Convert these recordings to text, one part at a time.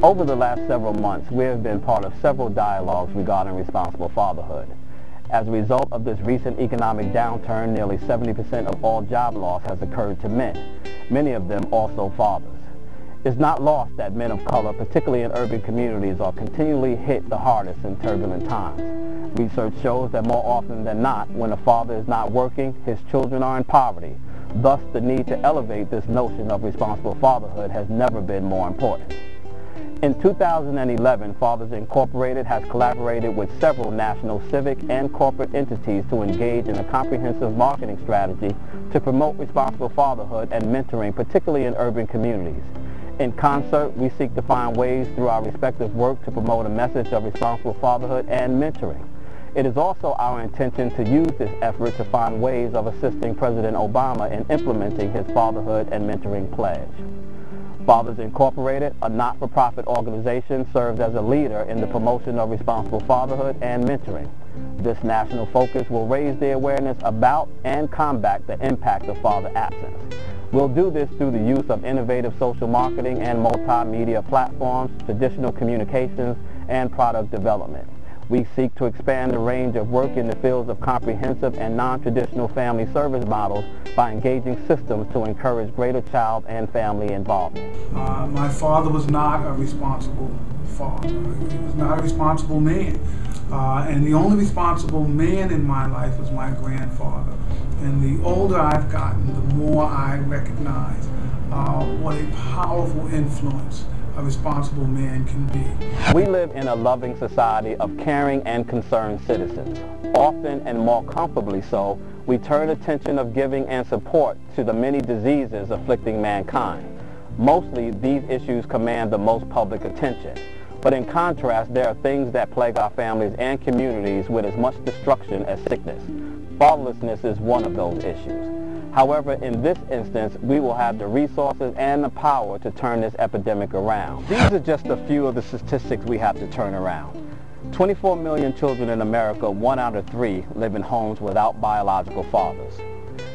Over the last several months, we have been part of several dialogues regarding responsible fatherhood. As a result of this recent economic downturn, nearly 70% of all job loss has occurred to men, many of them also fathers. It's not lost that men of color, particularly in urban communities, are continually hit the hardest in turbulent times. Research shows that more often than not, when a father is not working, his children are in poverty. Thus, the need to elevate this notion of responsible fatherhood has never been more important. In 2011, Fathers Incorporated has collaborated with several national civic and corporate entities to engage in a comprehensive marketing strategy to promote responsible fatherhood and mentoring, particularly in urban communities. In concert, we seek to find ways through our respective work to promote a message of responsible fatherhood and mentoring. It is also our intention to use this effort to find ways of assisting President Obama in implementing his fatherhood and mentoring pledge. Fathers Incorporated, a not-for-profit organization, serves as a leader in the promotion of responsible fatherhood and mentoring. This national focus will raise the awareness about and combat the impact of father absence. We'll do this through the use of innovative social marketing and multimedia platforms, traditional communications, and product development. We seek to expand the range of work in the fields of comprehensive and non-traditional family service models by engaging systems to encourage greater child and family involvement. My father was not a responsible father. He was not a responsible man. And the only responsible man in my life was my grandfather. And the older I've gotten, the more I recognize what a powerful influence a responsible man can be. We live in a loving society of caring and concerned citizens. Often, and more comfortably so, we turn attention of giving and support to the many diseases afflicting mankind. Mostly, these issues command the most public attention. But in contrast, there are things that plague our families and communities with as much destruction as sickness. Fatherlessness is one of those issues. However, in this instance, we will have the resources and the power to turn this epidemic around. These are just a few of the statistics we have to turn around. 24 million children in America, 1 out of 3, live in homes without biological fathers.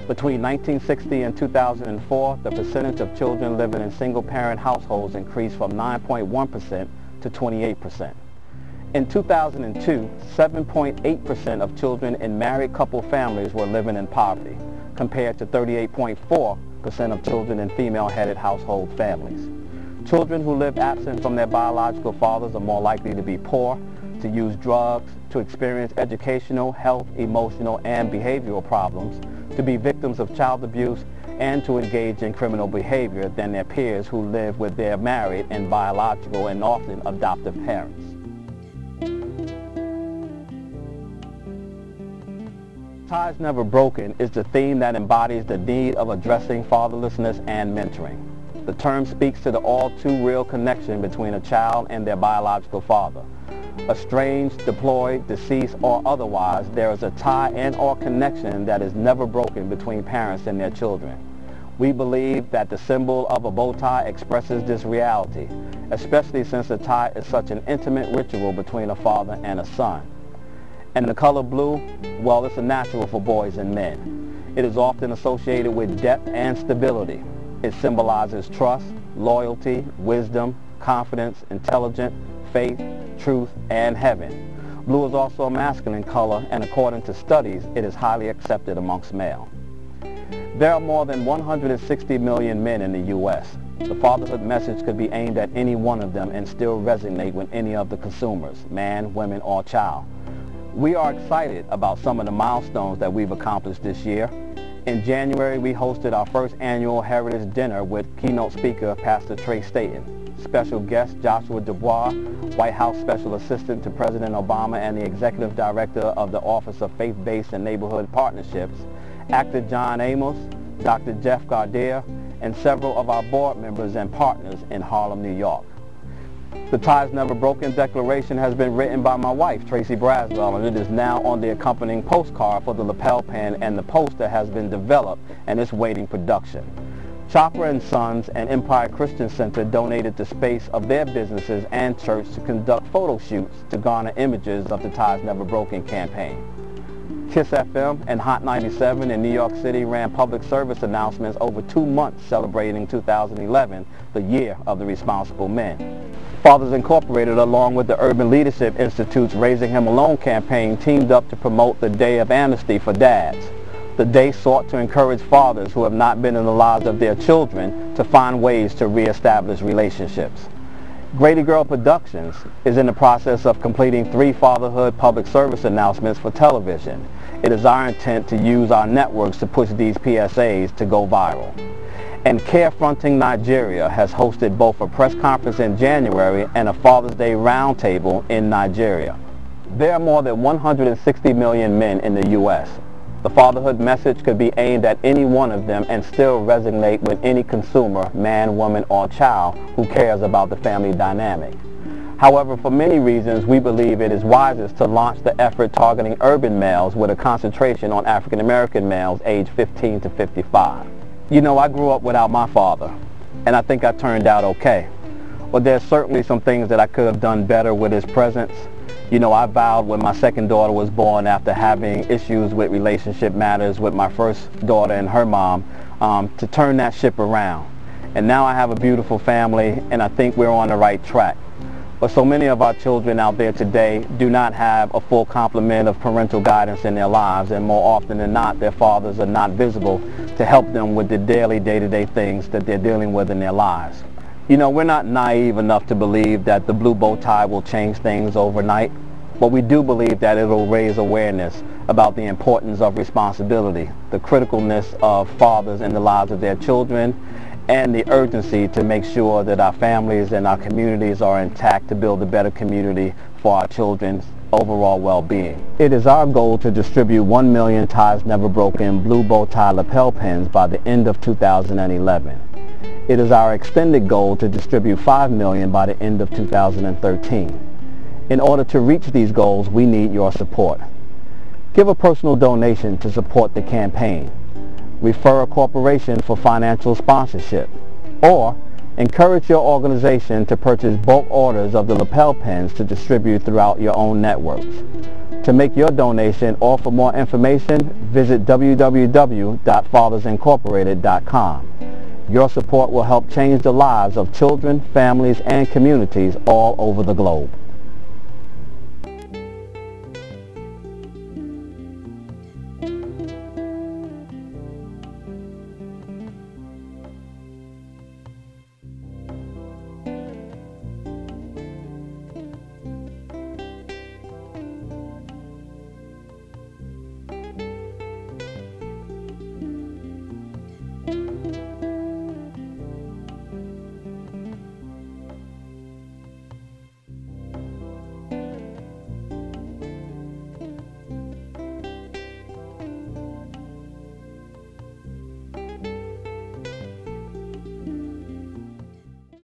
Between 1960 and 2004, the percentage of children living in single-parent households increased from 9.1% to 28%. In 2002, 7.8% of children in married couple families were living in poverty, compared to 38.4% of children in female-headed household families. Children who live absent from their biological fathers are more likely to be poor, to use drugs, to experience educational, health, emotional, and behavioral problems, to be victims of child abuse, and to engage in criminal behavior than their peers who live with their married and biological and often adoptive parents. Ties Never Broken is the theme that embodies the need of addressing fatherlessness and mentoring. The term speaks to the all-too-real connection between a child and their biological father. Estranged, deployed, deceased, or otherwise, there is a tie and/or connection that is never broken between parents and their children. We believe that the symbol of a bow tie expresses this reality, especially since a tie is such an intimate ritual between a father and a son. And the color blue, well, it's a natural for boys and men. It is often associated with depth and stability. It symbolizes trust, loyalty, wisdom, confidence, intelligence, faith, truth, and heaven. Blue is also a masculine color, and according to studies, it is highly accepted amongst male. There are more than 160 million men in the U.S. The fatherhood message could be aimed at any one of them and still resonate with any of the consumers, man, women, or child. We are excited about some of the milestones that we've accomplished this year. In January, we hosted our first annual Heritage Dinner with keynote speaker Pastor Trey Staten, special guest Joshua Dubois, White House Special Assistant to President Obama and the Executive Director of the Office of Faith-Based and Neighborhood Partnerships, actor John Amos, Dr. Jeff Gardere, and several of our board members and partners in Harlem, New York. The Ties Never Broken Declaration has been written by my wife, Tracy Braswell, and it is now on the accompanying postcard for the lapel pin, and the poster has been developed and is waiting production. Chopper & Sons and Empire Christian Center donated the space of their businesses and church to conduct photo shoots to garner images of the Ties Never Broken campaign. KISS FM and Hot 97 in New York City ran public service announcements over 2 months celebrating 2011, the year of the responsible men. Fathers Incorporated, along with the Urban Leadership Institute's Raising Him Alone campaign, teamed up to promote the Day of Amnesty for Dads. The day sought to encourage fathers who have not been in the lives of their children to find ways to reestablish relationships. Grady Girl Productions is in the process of completing 3 fatherhood public service announcements for television. It is our intent to use our networks to push these PSAs to go viral. And Carefronting Nigeria has hosted both a press conference in January and a Father's Day roundtable in Nigeria. There are more than 160 million men in the U.S. The fatherhood message could be aimed at any one of them and still resonate with any consumer, man, woman, or child who cares about the family dynamic. However, for many reasons, we believe it is wisest to launch the effort targeting urban males with a concentration on African American males aged 15 to 55. You know, I grew up without my father, and I think I turned out okay. But there's certainly some things that I could have done better with his presence. You know, I vowed when my second daughter was born, after having issues with relationship matters with my first daughter and her mom, to turn that ship around. And now I have a beautiful family, and I think we're on the right track. But so many of our children out there today do not have a full complement of parental guidance in their lives, and more often than not, their fathers are not visible to help them with the daily, day-to-day things that they're dealing with in their lives. You know, we're not naive enough to believe that the blue bow tie will change things overnight, but we do believe that it'll raise awareness about the importance of responsibility, the criticalness of fathers in the lives of their children, and the urgency to make sure that our families and our communities are intact to build a better community for our children's overall well-being. It is our goal to distribute 1 million Ties Never Broken blue bow tie lapel pins by the end of 2011. It is our extended goal to distribute 5 million by the end of 2013. In order to reach these goals, we need your support. Give a personal donation to support the campaign. Refer a corporation for financial sponsorship. Or encourage your organization to purchase bulk orders of the lapel pins to distribute throughout your own networks. To make your donation or for more information, visit www.fathersincorporated.com. Your support will help change the lives of children, families, and communities all over the globe.